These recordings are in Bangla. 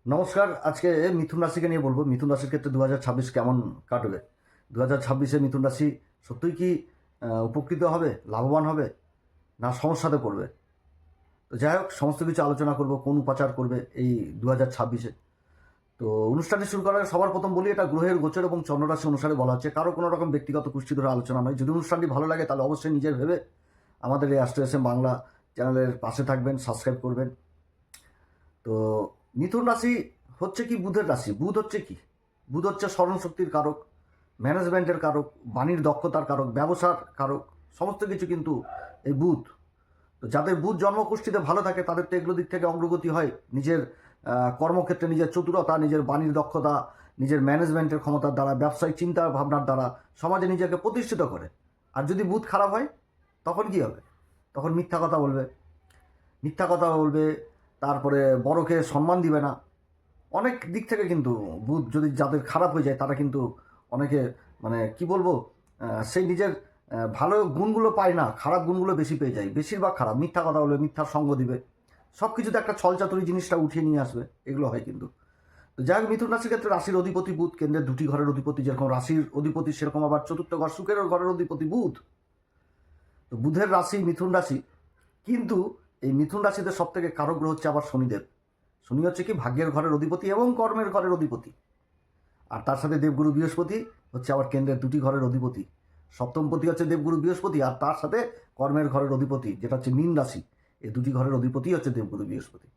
নমস্কার। আজকে মিথুন রাশিকে নিয়ে বলবো। মিথুন রাশির ক্ষেত্রে 2026 কেমন কাটবে। 2026-এ মিথুন রাশি সত্যিই কি উপকৃত হবে, লাভবান হবে, না সমস্যাতে পড়বে? তো যাই হোক, সমস্ত কিছু আলোচনা করব কোন উপাচার করবে এই 2026-এ। তো অনুষ্ঠানটি শুরু করার সবার প্রথম বলি, এটা গ্রহের গোচর এবং চন্দ্ররাশি অনুসারে বলা হচ্ছে, কারো কোনো রকম ব্যক্তিগত কুষ্টি ধরে আলোচনা নয়। যদি অনুষ্ঠানটি ভালো লাগে তাহলে অবশ্যই নিজের ভেবে আমাদের এই অ্যাস্ট্রো এস এম বাংলা চ্যানেলের পাশে থাকবেন, সাবস্ক্রাইব করবেন। তো মিথুন রাশি হচ্ছে কি বুধের রাশি। বুধ হচ্ছে কি? বুধ হচ্ছে স্মরণশক্তির কারক, ম্যানেজমেন্টের কারক, বাণীর দক্ষতার কারক, ব্যবসার কারক, সমস্ত কিছু কিন্তু এই বুধ। তো যাদের বুধ জন্মকুষ্ঠিতে ভালো থাকে তাদের তো এগুলো দিক থেকে অগ্রগতি হয়। নিজের কর্মক্ষেত্রে নিজের চতুরতা, নিজের বাণীর দক্ষতা, নিজের ম্যানেজমেন্টের ক্ষমতার দ্বারা, ব্যবসায়িক চিন্তা ভাবনার দ্বারা সমাজে নিজেকে প্রতিষ্ঠিত করে। আর যদি বুধ খারাপ হয় তখন কি হবে? তখন মিথ্যা কথা বলবে, তারপরে বড়কে সম্মান দিবে না। অনেক দিক থেকে কিন্তু বুধ যদি যাদের খারাপ হয়ে যায় তারা কিন্তু অনেকে মানে কি বলবো, সেই নিজের ভালো গুণগুলো পায় না, খারাপ গুণগুলো বেশি পেয়ে যায়। বেশিরভাগ খারাপ, মিথ্যা কথা বলবে, মিথ্যার সঙ্গ দিবে, সব কিছুতে একটা ছলচাতুরি জিনিসটা উঠিয়ে নিয়ে আসবে, এগুলো হয় কিন্তু। তো যাই হোক, মিথুন রাশির ক্ষেত্রে রাশির অধিপতি বুধ, কেন্দ্রের দুটি ঘরের অধিপতি। যেরকম রাশির অধিপতি সেরকম আবার চতুর্থ ঘর শুক্রের ঘরের অধিপতি বুধ। তো বুধের রাশি মিথুন রাশি, কিন্তু এই মিথুন রাশিতে সব থেকে কারক গ্রহ হচ্ছে আবার শনিদেব। শনি হচ্ছে কি ভাগ্যের ঘরের অধিপতি এবং কর্মের ঘরের অধিপতি। আর তার সাথে দেবগুরু বৃহস্পতি হচ্ছে আবার কেন্দ্রের দুটি ঘরের অধিপতি। সপ্তমপতি হচ্ছে দেবগুরু বৃহস্পতি, আর তার সাথে কর্মের ঘরের অধিপতি যেটা হচ্ছে মীন রাশি। এই দুটি ঘরের অধিপতি হচ্ছে দেবগুরু বৃহস্পতি।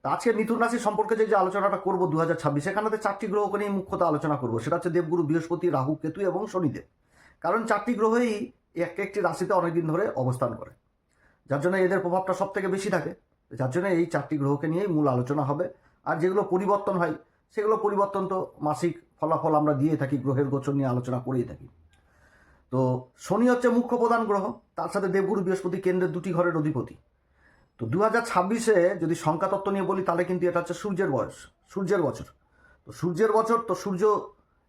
তা আজকে মিথুন রাশি সম্পর্কে যে আলোচনাটা করবো 2026, এখানে চারটি গ্রহকে নিয়ে মুখ্যত আলোচনা করবো। সেটা হচ্ছে দেবগুরু বৃহস্পতি, রাহু, কেতু এবং শনিদেব। কারণ চারটি গ্রহই একটি রাশিতে অনেকদিন ধরে অবস্থান করে, যার জন্য এদের প্রভাবটা সব থেকে বেশি থাকে। যার জন্য এই চারটি গ্রহকে নিয়েই মূল আলোচনা হবে। আর যেগুলো পরিবর্তন হয় সেগুলো পরিবর্তন তো মাসিক ফলাফল আমরা দিয়ে থাকি, গ্রহের গোচর নিয়ে আলোচনা করেই থাকি। তো শনি হচ্ছে মুখ্য প্রধান গ্রহ, তার সাথে দেবগুরু বৃহস্পতি কেন্দ্রের দুটি ঘরের অধিপতি। তো 2026-এ যদি সংখ্যাতত্ত্ব নিয়ে বলি তাহলে কিন্তু এটা হচ্ছে সূর্যের বয়স, সূর্যের বছর। তো সূর্যের বছর, তো সূর্য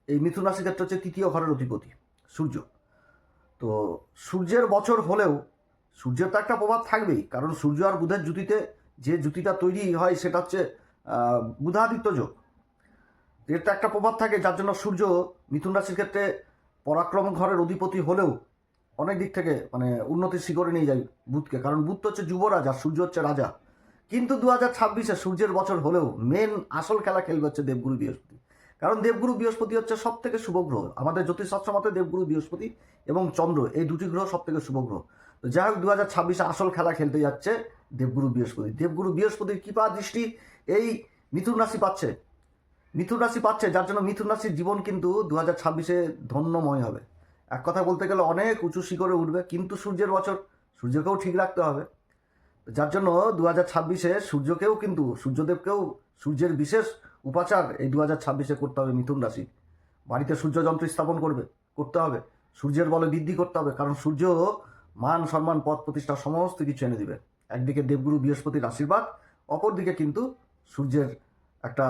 এই মিথুন রাশি ক্ষেত্রে হচ্ছে তৃতীয় ঘরের অধিপতি সূর্য। তো সূর্যের বছর হলেও সূর্যের তো একটা প্রভাব থাকবেই, কারণ সূর্য আর বুধের জুতিতে যে জুতিটা তৈরি হয় সেটা হচ্ছে বুধাদিত্য যোগ। এর তো একটা প্রভাব থাকে, যার জন্য সূর্য মিথুন রাশির ক্ষেত্রে পরাক্রম ঘরের অধিপতি হলেও অনেক দিক থেকে মানে উন্নতির শিখরে নিয়ে যায় বুধকে, কারণ বুধ তো হচ্ছে যুবরাজ আর সূর্য হচ্ছে রাজা। কিন্তু 2026-এ সূর্যের বছর হলেও মেন আসল খেলা খেলবে হচ্ছে দেবগুরু বৃহস্পতি। কারণ দেবগুরু বৃহস্পতি হচ্ছে সব থেকে শুভ গ্রহ। আমাদের জ্যোতিষশাস্ত্র মতে দেবগুরু বৃহস্পতি এবং চন্দ্র এই দুটি গ্রহ সব থেকে শুভ গ্রহ। তো যাই হোক, 2026-এ আসল খেলা খেলতে যাচ্ছে দেবগুরু বৃহস্পতি। দেবগুরু বৃহস্পতির কৃপা দৃষ্টি এই মিথুন রাশি পাচ্ছে, যার জন্য মিথুন রাশির জীবন কিন্তু 2026-এ ধন্যময় হবে। এক কথা বলতে গেলে অনেক উঁচু শিখরে উঠবে, কিন্তু সূর্যের বছর, সূর্যকেও ঠিক রাখতে হবে। যার জন্য 2026-এ সূর্যকেও কিন্তু সূর্যদেবকেও সূর্যের বিশেষ উপাচার এই 2026-এ করতে হবে মিথুন রাশি। বাড়িতে সূর্য যন্ত্র স্থাপন করতে হবে, সূর্যের বলে বৃদ্ধি করতে হবে, কারণ সূর্য মান সম্মান পদ প্রতিষ্ঠা সমস্ত কিছু এনে দিবে। একদিকে দেবগুরু বৃহস্পতির আশীর্বাদ, অপরদিকে কিন্তু সূর্যের একটা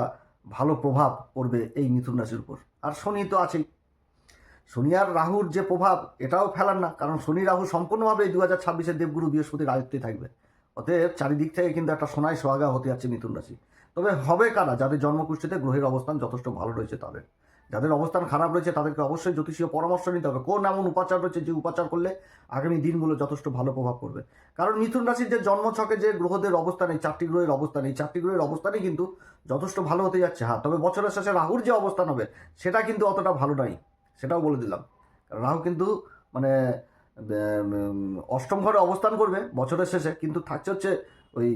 ভালো প্রভাব পড়বে এই মিথুন রাশির উপর। আর শনি তো আছেই, শনি আর রাহুর যে প্রভাব এটাও ফেলার না, কারণ শনি রাহু সম্পূর্ণভাবে এই 2026-এ দেবগুরু বৃহস্পতির আয়ত্তে থাকবে। অতএব চারিদিক থেকে কিন্তু একটা সোনায় সোহাগা হতে যাচ্ছে মিথুন রাশি। তবে হবে কারা? যাদের জন্মকুষ্ঠিতে গ্রহের অবস্থান যথেষ্ট ভালো রয়েছে তাদের। যাদের অবস্থান খারাপ রয়েছে তাদেরকে অবশ্যই জ্যোতিষীয় পরামর্শ নিতে হবে, কোন এমন উপাচার রয়েছে যে উপাচার করলে আগামী দিনগুলো যথেষ্ট ভালো প্রভাব পড়বে। কারণ মিথুন রাশির যে জন্মছকে যে গ্রহদের অবস্থান, এই চারটি গ্রহের অবস্থান, এই চারটি গ্রহের অবস্থানই কিন্তু যথেষ্ট ভালো হতে যাচ্ছে। হ্যাঁ, তবে বছরের শেষে রাহুর যে অবস্থান হবে সেটা কিন্তু অতটা ভালো নয়, সেটাও বলে দিলাম। রাহু কিন্তু মানে অষ্টম ঘরে অবস্থান করবে বছরের শেষে, কিন্তু থাকছে হচ্ছে ওই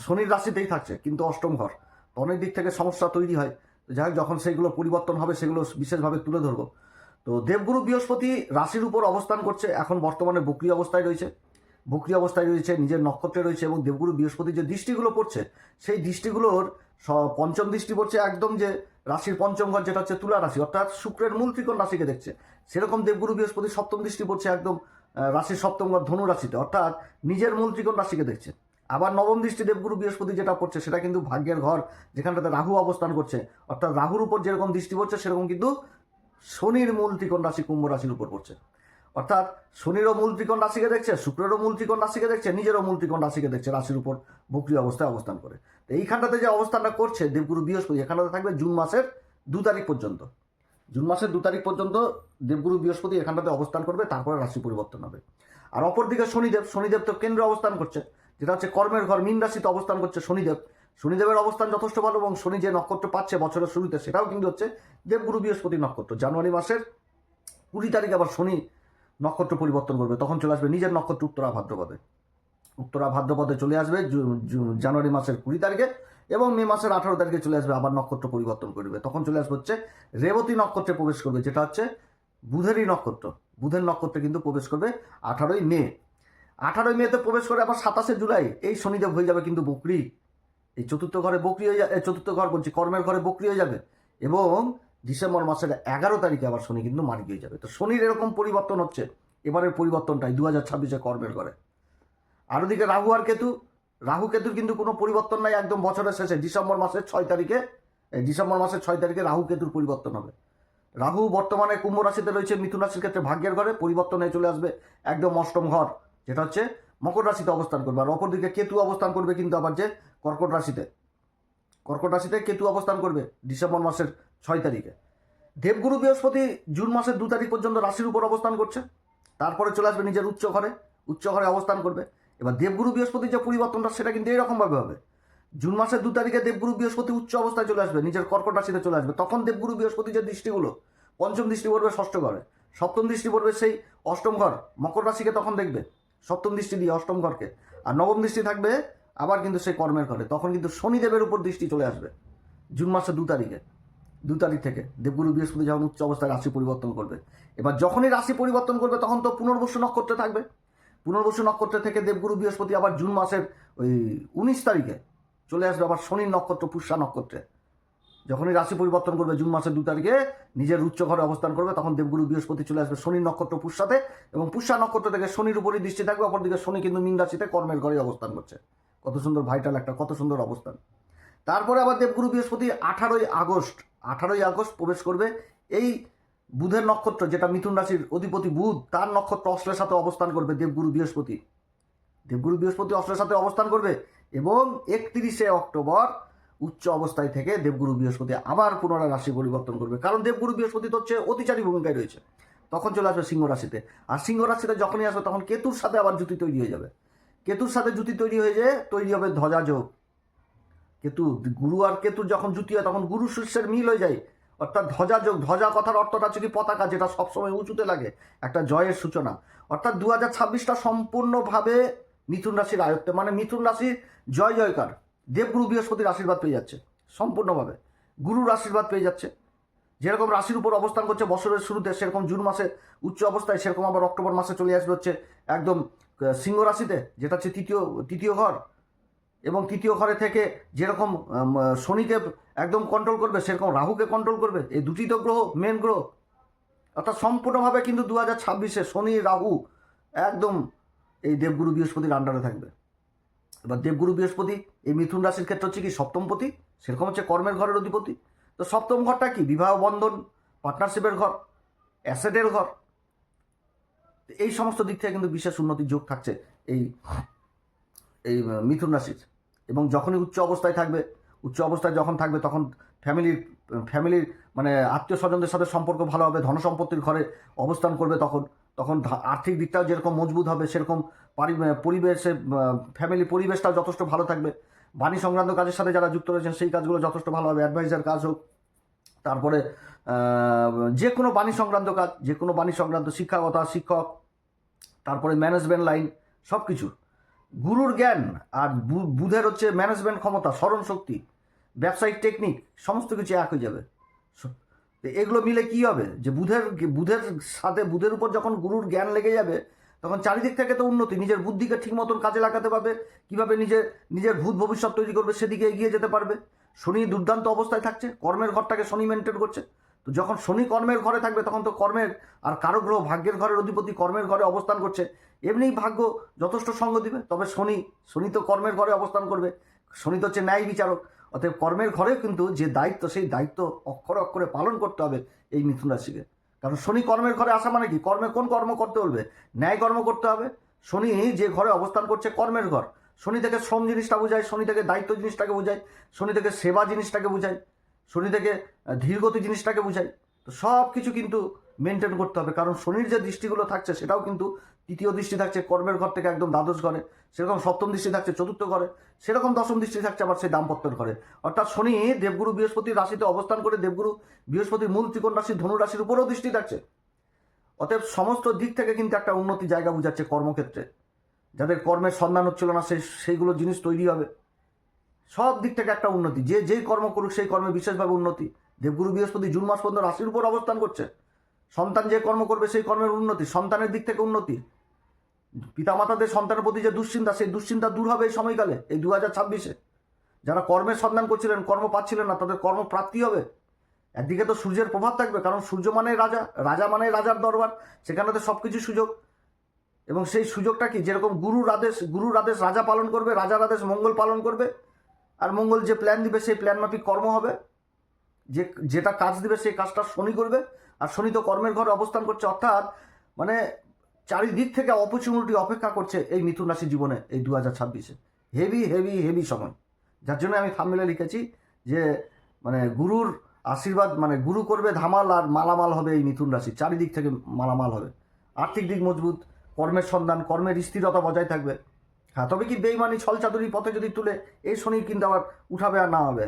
শনির রাশিতেই থাকছে, কিন্তু অষ্টম ঘর। তো অনেক দিক থেকে সমস্যা তৈরি হয়। যাই হোক, যখন সেগুলো পরিবর্তন হবে সেগুলো বিশেষভাবে তুলে ধরবো। তো দেবগুরু বৃহস্পতি রাশির উপর অবস্থান করছে, এখন বর্তমানে বক্রী অবস্থায় রয়েছে, নিজের নক্ষত্রে রয়েছে, এবং দেবগুরু বৃহস্পতি যে দৃষ্টিগুলো পড়ছে সেই দৃষ্টিগুলোর পঞ্চম দৃষ্টি পড়ছে একদম যে রাশির পঞ্চম ঘর, যেটা হচ্ছে তুলা রাশি, অর্থাৎ শুক্রের মূল ত্রিকোণ রাশিকে দেখছে। সেরকম দেবগুরু বৃহস্পতি সপ্তম দৃষ্টি পড়ছে একদম রাশির সপ্তম ঘর ধনু রাশিতে, অর্থাৎ নিজের মূল ত্রিকোণ রাশিকে দেখছে। আবার নবম দৃষ্টি দেবগুরু বৃহস্পতি যেটা পড়ছে সেটা কিন্তু ভাগ্যের ঘর, যেখানটাতে রাহু অবস্থান করছে, অর্থাৎ রাহুর উপর যেরকম দৃষ্টি পড়ছে সেরকম কিন্তু শনির মূল ত্রিকোণ রাশি কুম্ভ রাশির উপর পড়ছে। অর্থাৎ শনিরও মূল ত্রিকোণ রাশিকে দেখছে, শুক্রেরও মূল ত্রিকোণ রাশিকে দেখছে, নিজেরও মূল ত্রিকোণ রাশিকে দেখছে, রাশির উপর বক্রী অবস্থায় অবস্থান করে। তো এইখানটাতে যে অবস্থানটা করছে দেবগুরু বৃহস্পতি, এখানটাতে থাকবে জুন মাসের 2 তারিখ পর্যন্ত। জুন মাসের 2 তারিখ পর্যন্ত দেবগুরু বৃহস্পতি এখানটাতে অবস্থান করবে, তারপরে রাশি পরিবর্তন হবে। আর অপরদিকে শনিদেব তো কেন্দ্রে অবস্থান করছে, যেটা হচ্ছে কর্মের ঘর, মীন রাশিতে অবস্থান করছে শনিদেবের অবস্থান যথেষ্ট ভালো, এবং শনি যে নক্ষত্র পাচ্ছে বছরের শুরুতে সেটাও কিন্তু হচ্ছে দেবগুরু বৃহস্পতি নক্ষত্র। জানুয়ারি মাসের 20 তারিখে আবার শনি নক্ষত্র পরিবর্তন করবে, তখন চলে আসবে নিজের নক্ষত্র উত্তরা ভাদ্রপদে চলে আসবে জানুয়ারি মাসের 20 তারিখে, এবং মে মাসের 18 তারিখে চলে আসবে, আবার নক্ষত্র পরিবর্তন করবে, তখন চলে আসবে হচ্ছে রেবতী নক্ষত্রে প্রবেশ করবে, যেটা হচ্ছে বুধেরই নক্ষত্র। বুধের নক্ষত্রে কিন্তু প্রবেশ করবে 18ই মে। 18ই মেতে প্রবেশ করে আবার 27শে জুলাই এই শনিদেব হয়ে যাবে কিন্তু বকরি, এই চতুর্থ ঘরে বকরি হয়ে যাবে, চতুর্থ ঘর বলছি কর্মের ঘরে বকরি হয়ে যাবে, এবং ডিসেম্বর মাসের 11 তারিখে আবার শনি কিন্তু মার্গী হয়ে যাবে। তো শনির এরকম পরিবর্তন হচ্ছে, এবারের পরিবর্তনটাই 2026-এ কর্মের ঘরে। আর ওদিকে রাহু কেতুর কিন্তু কোনো পরিবর্তন নাই, একদম বছরের শেষে ডিসেম্বর মাসের 6 তারিখে রাহু কেতুর পরিবর্তন হবে। রাহু বর্তমানে কুম্ভ রাশিতে রয়েছে, মিথুন রাশির ক্ষেত্রে ভাগ্যের ঘরে, পরিবর্তন হয়ে চলে আসবে একদম অষ্টম ঘর, যেটা হচ্ছে মকর রাশিতে অবস্থান করবে। আর অপরদিকে কেতু অবস্থান করবে কিন্তু আবার যে কর্কট রাশিতে কেতু অবস্থান করবে ডিসেম্বর মাসের 6 তারিখে। দেবগুরু বৃহস্পতি জুন মাসের 2 তারিখ পর্যন্ত রাশির উপর অবস্থান করছে, তারপরে চলে আসবে নিজের উচ্চ ঘরে অবস্থান করবে। এবার দেবগুরু বৃহস্পতির যে পরিবর্তনটা সেটা কিন্তু এইরকমভাবে হবে, জুন মাসের 2 তারিখে দেবগুরু বৃহস্পতি উচ্চ অবস্থায় চলে আসবে, নিজের কর্কট রাশিতে চলে আসবে, তখন দেবগুরু বৃহস্পতি যে দৃষ্টিগুলো, পঞ্চম দৃষ্টি পড়বে ষষ্ঠ ঘরে, সপ্তম দৃষ্টি পড়বে সেই অষ্টম ঘর মকর রাশিকে, তখন দেখবে সপ্তম দৃষ্টি দিয়ে অষ্টম ঘরকে, আর নবম দৃষ্টি থাকবে আবার কিন্তু সেই কর্মের ঘরে, তখন কিন্তু শনিদেবের উপর দৃষ্টি চলে আসবে জুন মাসের 2 তারিখ থেকে দেবগুরু বৃহস্পতি যখন উচ্চ অবস্থায় রাশি পরিবর্তন করবে। এবার যখনই রাশি পরিবর্তন করবে তখন তো পুনর্বসু নক্ষত্রে থাকবে, পুনর্বসু নক্ষত্র থেকে দেবগুরু বৃহস্পতি আবার জুন মাসের ওই 19 তারিখে চলে আসবে আবার শনির নক্ষত্র পুষ্যা নক্ষত্রে। যখনই রাশি পরিবর্তন করবে জুন মাসের 2 তারিখে নিজের উচ্চ ঘরে অবস্থান করবে, তখন দেবগুরু বৃহস্পতি চলে আসবে শনির নক্ষত্র পুষ্যাতে, এবং পুষ্যা নক্ষত্র থেকে শনির উপরই দৃষ্টি থাকবে, অপরদিকে শনি কিন্তু মীন রাশিতে কর্মের ঘরে অবস্থান করছে। কত সুন্দর ভাইটাল একটা, কত সুন্দর অবস্থান। তারপরে আবার দেবগুরু বৃহস্পতি 18ই আগস্ট প্রবেশ করবে এই বুধের নক্ষত্র, যেটা মিথুন রাশির অধিপতি বুধ, তার নক্ষত্র অশ্লের সাথে অবস্থান করবে দেবগুরু বৃহস্পতি অশ্লের সাথে অবস্থান করবে, এবং 31শে অক্টোবর উচ্চ অবস্থায় থেকে দেবগুরু বৃহস্পতি আবার পুনরায় রাশি পরিবর্তন করবে, কারণ দেবগুরু বৃহস্পতি তো হচ্ছে অতিচারী ভূমিকায় রয়েছে, তখন চলে আসবে সিংহ রাশিতে। আর সিংহ রাশিতে যখনই আসবে তখন কেতুর সাথে আবার জুতি তৈরি হয়ে যাবে, তৈরি হবে ধ্বজা যোগ। গুরু আর কেতুর যখন জুতি হয় তখন গুরু শিষ্যের মিল হয়ে যায়, অর্থাৎ ধ্বজা যোগ। ধ্বজা কথার অর্থটা হচ্ছে কি পতাকা, যেটা সবসময় উঁচুতে লাগে, একটা জয়ের সূচনা। অর্থাৎ 2026টা সম্পূর্ণভাবে মিথুন রাশির আয়ত্তে, মানে মিথুন রাশির জয়কার। দেবগুরু বৃহস্পতির আশীর্বাদ পেয়ে যাচ্ছে সম্পূর্ণভাবে, গুরুর আশীর্বাদ পেয়ে যাচ্ছে। যেরকম রাশির উপর অবস্থান করছে বছরের শুরুতে, সেরকম জুন মাসে উচ্চ অবস্থায়, সেরকম আবার অক্টোবর মাসে চলে আসবে হচ্ছে একদম সিংহ রাশিতে, যেটা হচ্ছে তৃতীয় ঘর, এবং তৃতীয় ঘরে থেকে যেরকম শনিকে একদম কন্ট্রোল করবে, সেরকম রাহুকে কন্ট্রোল করবে। এই দুটি তো গ্রহ, মেন গ্রহ। অর্থাৎ সম্পূর্ণভাবে কিন্তু 2026-এ শনি রাহু একদম এই দেবগুরু বৃহস্পতির আন্ডারে থাকবে। এবার দেবগুরু বৃহস্পতি এই মিথুন রাশির ক্ষেত্রে হচ্ছে কি সপ্তমপতি, সেরকম হচ্ছে কর্মের ঘরের অধিপতি। তো সপ্তম ঘরটা কি? বিবাহ বন্ধন, পার্টনারশিপের ঘর, অ্যাসেটের ঘর। এই সমস্ত দিক থেকে কিন্তু বিশেষ উন্নতির যোগ থাকছে এই মিথুন রাশির। এবং যখনই উচ্চ অবস্থায় যখন থাকবে তখন ফ্যামিলির মানে আত্মীয় স্বজনদের সাথে সম্পর্ক ভালো হবে, ধনসম্পত্তির ঘরে অবস্থান করবে, তখন আর্থিক দিকটাও যেরকম মজবুত হবে, সেরকম পরিবেশে পরিবেশটাও যথেষ্ট ভালো থাকবে। বাণী সংক্রান্ত কাজের সাথে যারা যুক্ত রয়েছেন সেই কাজগুলো যথেষ্ট ভালো হবে, অ্যাডভাইজার কাজ হোক, তারপরে যে কোনো বাণী সংক্রান্ত শিক্ষক, তারপরে ম্যানেজমেন্ট লাইন, সব কিছু। গুরুর জ্ঞান আর বুধের হচ্ছে ম্যানেজমেন্ট ক্ষমতা, স্মরণ শক্তি, ব্যবসায়িক টেকনিক, সমস্ত কিছু এক হয়ে যাবে। এগুলো মিলে কি হবে, যে বুধের উপর যখন গুরুর জ্ঞান লেগে যাবে, তখন চারিদিক থেকে তো উন্নতি। নিজের বুদ্ধিকে ঠিক মতন কাজে লাগাতে পারবে, কীভাবে নিজের ভূত ভবিষ্যৎ তৈরি করবে সেদিকে এগিয়ে যেতে পারবে। শনি দুর্দান্ত অবস্থায় থাকছে, কর্মের ঘরটাকে শনি মেনটেন করছে। তো যখন শনি কর্মের ঘরে থাকবে তখন তো কর্মের আর কারো গ্রহ ভাগ্যের ঘরের অধিপতি কর্মের ঘরে অবস্থান করছে, এমনিই ভাগ্য যথেষ্ট সঙ্গ দিবে। তবে শনি তো কর্মের ঘরে অবস্থান করবে, শনি তো হচ্ছে ন্যায় বিচারক। অতএব কর্মের ঘরেও কিন্তু যে দায়িত্ব, সেই দায়িত্ব অক্ষরে অক্ষরে পালন করতে হবে এই মিথুন রাশিকে। কারণ শনি কর্মের ঘরে আসা মানে কি, কোন কর্ম করতে বলবে? ন্যায় কর্ম করতে হবে। শনি যে ঘরে অবস্থান করছে কর্মের ঘর, শনি থেকে শ্রম জিনিসটা বোঝায়, শনি থেকে দায়িত্ব জিনিসটাকে বোঝায়, শনি থেকে সেবা জিনিসটাকে বোঝায়, শনি থেকে ধীরগতি জিনিসটাকে বোঝায়। তো সব কিছু কিন্তু মেনটেন করতে হবে, কারণ শনির যে দৃষ্টিগুলো থাকছে সেটাও কিন্তু তৃতীয় দৃষ্টি থাকছে কর্মের ঘর থেকে একদম দ্বাদশ ঘরে, সেরকম সপ্তম দৃষ্টি থাকছে চতুর্থ ঘরে, সেরকম দশম দৃষ্টি থাকছে আবার সেই দাম্পত্যের ঘরে। অর্থাৎ শনি দেবগুরু বৃহস্পতির রাশিতে অবস্থান করে দেবগুরু বৃহস্পতির মূল ত্রিকোণ রাশি ধনু রাশির উপরেও দৃষ্টি থাকছে। অতএব সমস্ত দিক থেকে কিন্তু একটা উন্নতি জায়গা বুঝাচ্ছে কর্মক্ষেত্রে। যাদের কর্মের সন্ধান হচ্ছিল না সেইগুলো জিনিস তৈরি হবে, সব দিক থেকে একটা উন্নতি। যেই কর্ম করুক সেই কর্মে বিশেষভাবে উন্নতি। দেবগুরু বৃহস্পতি জুন মাস পর্যন্ত রাশির উপর অবস্থান করছে। সন্তান যে কর্ম করবে সেই কর্মের উন্নতি, সন্তানের দিক থেকে উন্নতি, পিতামাতাদের সন্তানের প্রতি যে দুশ্চিন্তা সেই দুশ্চিন্তা দূর হবে এই সময়কালে, এই 2026-এ। যারা কর্মের সন্ধান করছিলেন, কর্ম পাচ্ছিলেন না, তাদের কর্মপ্রাপ্তি হবে। একদিকে তো সূর্যের প্রভাব থাকবে, কারণ সূর্য মানে রাজা, রাজা মানে রাজার দরবার, সেখানে তো সব কিছু সুযোগ। এবং সেই সুযোগটা কি, যেরকম গুরুর আদেশ রাজা পালন করবে, রাজার আদেশ মঙ্গল পালন করবে, আর মঙ্গল যে প্ল্যান দিবে সেই প্ল্যান মাফিক কর্ম হবে। যেটা কাজ দিবে সেই কাজটা শনি করবে। আর শনি তো কর্মের ঘরে অবস্থান করছে, অর্থাৎ মানে চারিদিক থেকে অপরচুনিটি অপেক্ষা করছে এই মিথুন রাশির জীবনে এই 2026-এ। হেভি হেভি হেভি সময়। যার জন্য আমি থাম্বনেলে লিখেছি যে মানে গুরুর আশীর্বাদ, মানে গুরু করবে ধামাল আর মালামাল হবে এই মিথুন রাশি, চারিদিক থেকে মালামাল হবে। আর্থিক দিক মজবুত, কর্মের সন্ধান, কর্মের স্থিরতা বজায় থাকবে। হ্যাঁ, তবে কি বেইমানি ছল চাতুরির পথে যদি তুলে এই শনি কিন্তু আবার উঠাবে আর না হবে,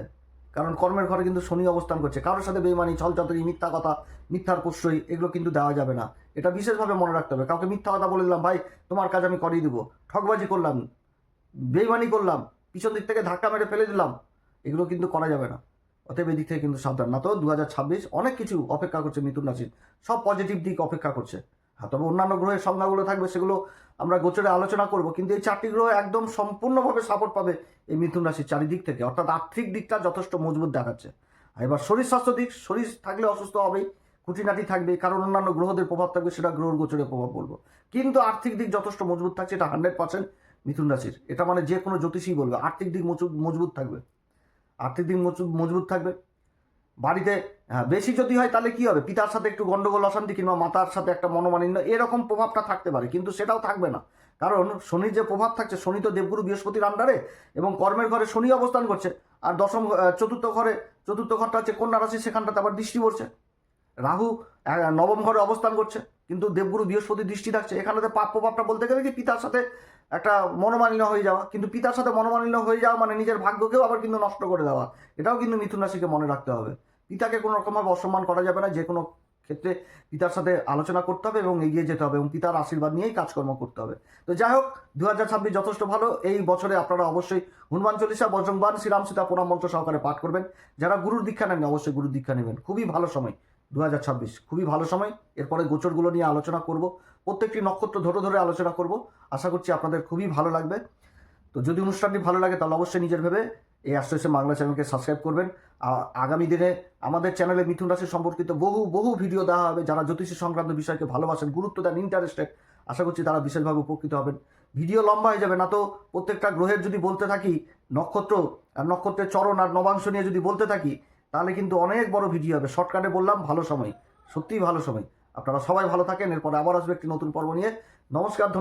কারণ কর্মের ঘরে কিন্তু শনি অবস্থান করছে। কারোর সাথে বেইমানি, ছল চাতুরি, মিথ্যা কথা, মিথ্যার প্রশ্রয় এগুলো কিন্তু দেওয়া যাবে না। এটা বিশেষভাবে মনে রাখতে হবে। কাউকে মিথ্যা কথা বলে দিলাম, ভাই তোমার কাজ আমি করিয়ে দেবো, ঠকবাজি করলাম, বেইমানি করলাম, পিছন দিক থেকে ধাক্কা মেরে ফেলে দিলাম, এগুলো কিন্তু করা যাবে না। অতএব এদিক থেকে কিন্তু সাবধান। না তো 2026 অনেক কিছু অপেক্ষা করছে মিথুন রাশির, সব পজিটিভ দিক অপেক্ষা করছে। হ্যাঁ, তবে অন্যান্য গ্রহের সংজ্ঞাগুলো থাকবে, সেগুলো আমরা গোচরে আলোচনা করব। কিন্তু এই 4টি গ্রহ একদম সম্পূর্ণভাবে সাপোর্ট পাবে এই মিথুন রাশির চারিদিক থেকে, অর্থাৎ আর্থিক দিকটা যথেষ্ট মজবুত দেখাচ্ছে। আর এবার শরীর স্বাস্থ্য দিক, শরীর থাকলে অসুস্থ হবেই, খুঁটিনাটি থাকবে, কারণ অন্যান্য গ্রহদের প্রভাব থাকবে, সেটা গ্রহর গোচরে প্রভাব পড়বে। কিন্তু আর্থিক দিক যথেষ্ট মজবুত থাকছে, এটা 100% মিথুন রাশির। এটা মানে যে কোনো জ্যোতিষী বলবে আর্থিক দিক মজবুত থাকবে, আর্থিক দিক মজবুত থাকবে। বাড়িতে বেশি যদি হয় তাহলে কি হবে, পিতার সাথে একটু গন্ডগোল অশান্তি, কিংবা মাতার সাথে একটা মনোমালিন্য, এরকম প্রভাবটা থাকতে পারে, কিন্তু সেটাও থাকবে না। কারণ শনির যে প্রভাব থাকছে, শনি তো দেবগুরু বৃহস্পতির আন্ডারে, এবং কর্মের ঘরে শনি অবস্থান করছে। আর চতুর্থ ঘরটা হচ্ছে কন্যা রাশি, সেখানটাতে আবার দৃষ্টি পড়ছে। রাহু নবম ঘরে অবস্থান করছে, কিন্তু দেবগুরু বৃহস্পতির দৃষ্টি থাকছে। এখানে পাপ প্রভাবটা বলতে গেলে কি, পিতার সাথে একটা মনোমালিন্য হয়ে যাওয়া। কিন্তু পিতার সাথে মনোমালিন্য হয়ে যাওয়া মানে নিজের ভাগ্যকেও আবার কিন্তু নষ্ট করে দেওয়া। এটাও কিন্তু মিথুন রাশিকে মনে রাখতে হবে। পিতাকে কোনো রকমভাবে অসম্মান করা যাবে না, যে কোনো ক্ষেত্রে পিতার সাথে আলোচনা করতে হবে এবং এগিয়ে যেতে হবে, এবং পিতার আশীর্বাদ নিয়েই কাজকর্ম করতে হবে। তো যাই হোক, 2026 যথেষ্ট ভালো। এই বছরে আপনারা অবশ্যই হনুমান চল্লিশা, বজরংবাণ, শ্রীরাম সীতা প্রণাম মন্ত্র সহকারে পাঠ করবেন। যারা গুরুর দীক্ষা নেননি অবশ্যই গুরুর দীক্ষা নেবেন। খুবই ভালো সময় 2026, খুবই ভালো সময়। এরপরে গোচরগুলো নিয়ে আলোচনা করব, প্রত্যেকটি নক্ষত্র ধরে ধরে আলোচনা করব। আশা করছি আপনাদের খুবই ভালো লাগবে। তো যদি অনুষ্ঠানটি ভালো লাগে তাহলে অবশ্যই নিজের ভেবে এই অ্যাস্ট্রোএসএম বাংলা চ্যানেলকে সাবস্ক্রাইব করবেন। আগামী দিনে আমাদের চ্যানেলে মিথুন রাশি সম্পর্কিত বহু ভিডিও দেওয়া হবে। যারা জ্যোতিষী সংক্রান্ত বিষয়কে ভালোবাসেন, গুরুত্ব দেন, ইন্টারেস্টেড, আশা করছি তারা বিশেষভাবে উপকৃত হবেন। ভিডিও লম্বা হয়ে যাবে না তো, প্রত্যেকটা গ্রহের যদি বলতে থাকি, নক্ষত্র আর নক্ষত্রের চরণ আর নবাংশ নিয়ে যদি বলতে থাকি, তাহলে কিন্তু অনেক বড় ভিডিও হবে। শর্টকাটে বললাম, ভালো সময়, সত্যিই ভালো সময়। আপনারা সবাই ভালো থাকেন। এরপরে আবার আসবে একটি নতুন পর্ব নিয়ে। নমস্কার, ধন্যবাদ।